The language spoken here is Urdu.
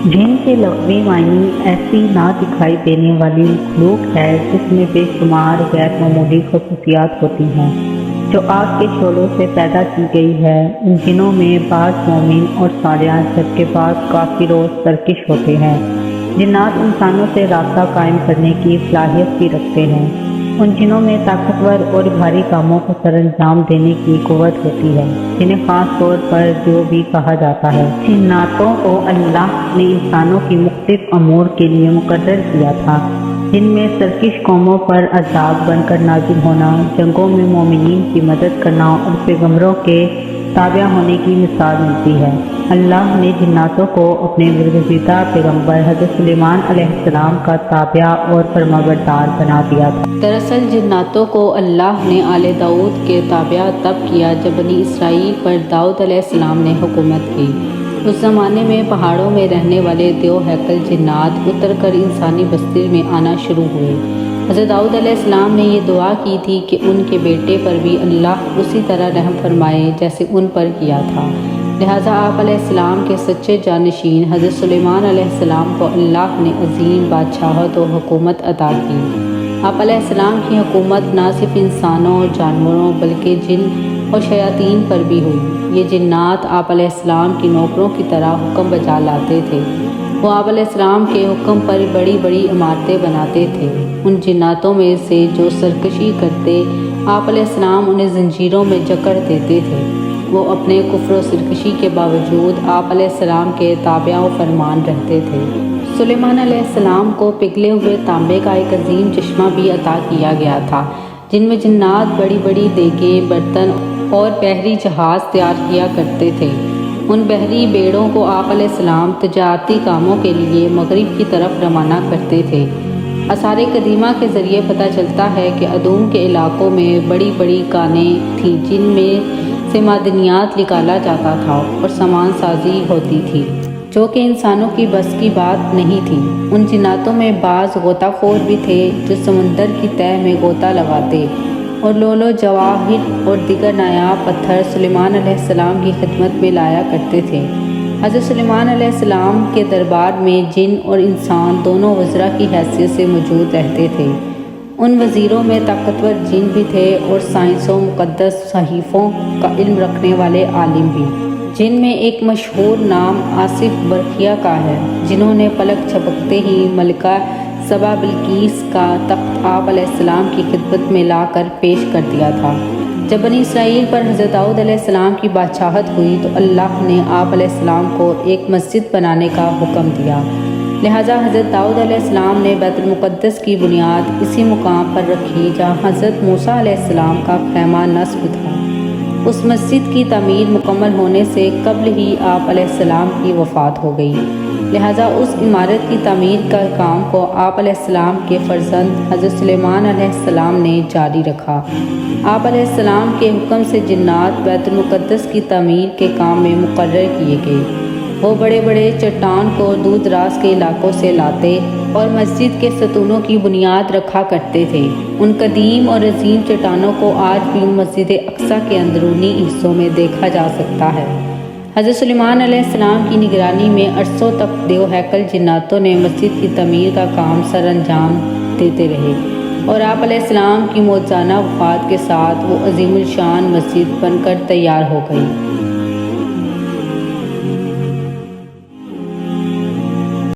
جن کے لغوی معنی ایسی نہ دکھائی دینے والی مخلوق ہے جس میں بے شمار غیر معمولی خصوصیات ہوتی ہیں، جو آگ کے شعلوں سے پیدا کی گئی ہے۔ ان جنوں میں بعض مومن اور صالح جبکہ بعض کافر و سرکش ہوتے ہیں۔ جنات انسانوں سے رابطہ قائم کرنے کی صلاحیت بھی رکھتے ہیں۔ ان جنوں میں طاقتور اور بھاری کاموں کو سر انجام دینے کی قوت ہوتی ہے، جنہیں خاص طور پر جو بھی کہا جاتا ہے۔ جناتوں کو اللہ نے انسانوں کی مختلف امور کے لیے مقرر کیا تھا، جن میں سرکش قوموں پر عذاب بن کر نازل ہونا، جنگوں میں مومنین کی مدد کرنا اور پیغمبروں کے تابع ہونے کی مثال ملتی ہے۔ اللہ نے جناتوں کو اپنے برگزیدہ پیغمبر حضرت سلیمان علیہ السلام کا تابع اور فرمانبردار بنا دیا تھا۔ دراصل جناتوں کو اللہ نے آل داؤد کے تابع تب کیا جب بنی اسرائیل پر داؤد علیہ السلام نے حکومت کی۔ اس زمانے میں پہاڑوں میں رہنے والے دیو ہیکل جنات اتر کر انسانی بستی میں آنا شروع ہوئے۔ حضرت داؤد علیہ السلام نے یہ دعا کی تھی کہ ان کے بیٹے پر بھی اللہ اسی طرح رحم فرمائے جیسے ان پر کیا تھا۔ لہٰذا آپ علیہ السلام کے سچے جانشین حضرت سلیمان علیہ السلام کو اللہ نے عظیم بادشاہت و حکومت عطا کی۔ آپ علیہ السلام کی حکومت نہ صرف انسانوں اور جانوروں بلکہ جن اور شیاطین پر بھی ہوئی۔ یہ جنات آپ علیہ السلام کی نوکروں کی طرح حکم بجا لاتے تھے۔ وہ آپ علیہ السلام کے حکم پر بڑی بڑی عمارتیں بناتے تھے۔ ان جناتوں میں سے جو سرکشی کرتے، آپ علیہ السلام انہیں زنجیروں میں جکڑ دیتے تھے۔ وہ اپنے کفر و سرکشی کے باوجود آپ علیہ السلام کے تابع و فرمان رہتے تھے۔ سلیمان علیہ السلام کو پگھلے ہوئے تانبے کا ایک عظیم چشمہ بھی عطا کیا گیا تھا، جن میں جنات بڑی بڑی دیگیں، برتن اور بحری جہاز تیار کیا کرتے تھے۔ ان بحری بیڑوں کو آپ علیہ السلام تجارتی کاموں کے لیے مغرب کی طرف روانہ کرتے تھے۔ آثار قدیمہ کے ذریعے پتہ چلتا ہے کہ ادوم کے علاقوں میں بڑی بڑی کانیں تھیں جن میں سے معدنیات نکالا جاتا تھا اور سامان سازی ہوتی تھی، جو کہ انسانوں کی بس کی بات نہیں تھی۔ ان جناتوں میں بعض غوطہ خور بھی تھے جو سمندر کی تہہ میں غوطہ لگاتے اور لولو جواہر اور دیگر نایاب پتھر سلیمان علیہ السلام کی خدمت میں لایا کرتے تھے۔ حضرت سلیمان علیہ السلام کے دربار میں جن اور انسان دونوں وزراء کی حیثیت سے موجود رہتے تھے۔ ان وزیروں میں طاقتور جن بھی تھے اور سائنس و مقدس صحیفوں کا علم رکھنے والے عالم بھی، جن میں ایک مشہور نام آصف برقیہ کا ہے، جنہوں نے پلک جھپکتے ہی ملکہ سبا بلقیس کا تخت آپ علیہ السلام کی خدمت میں لا کر پیش کر دیا تھا۔ جب بنی اسرائیل پر حضرت داؤد علیہ السلام کی بادشاہت ہوئی تو اللہ نے آپ علیہ السلام کو ایک مسجد بنانے کا حکم دیا۔ لہٰذا حضرت داؤد علیہ السلام نے بیت المقدس کی بنیاد اسی مقام پر رکھی جہاں حضرت موسیٰ علیہ السلام کا خیمہ نصب تھا۔ اس مسجد کی تعمیر مکمل ہونے سے قبل ہی آپ علیہ السلام کی وفات ہو گئی، لہٰذا اس عمارت کی تعمیر کا کام کو آپ علیہ السلام کے فرزند حضرت سلیمان علیہ السلام نے جاری رکھا۔ آپ علیہ السلام کے حکم سے جنات بیت المقدس کی تعمیر کے کام میں مقرر کیے گئے۔ وہ بڑے بڑے چٹان کو دور دراز کے علاقوں سے لاتے اور مسجد کے ستونوں کی بنیاد رکھا کرتے تھے۔ ان قدیم اور عظیم چٹانوں کو آج بھی مسجد اقصیٰ کے اندرونی حصوں میں دیکھا جا سکتا ہے۔ حضرت سلیمان علیہ السلام کی نگرانی میں عرصوں تک دیو ہیکل جناتوں نے مسجد کی تعمیر کا کام سر انجام دیتے رہے اور آپ علیہ السلام کی موجزانہ وفات کے ساتھ وہ عظیم الشان مسجد بن کر تیار ہو گئی۔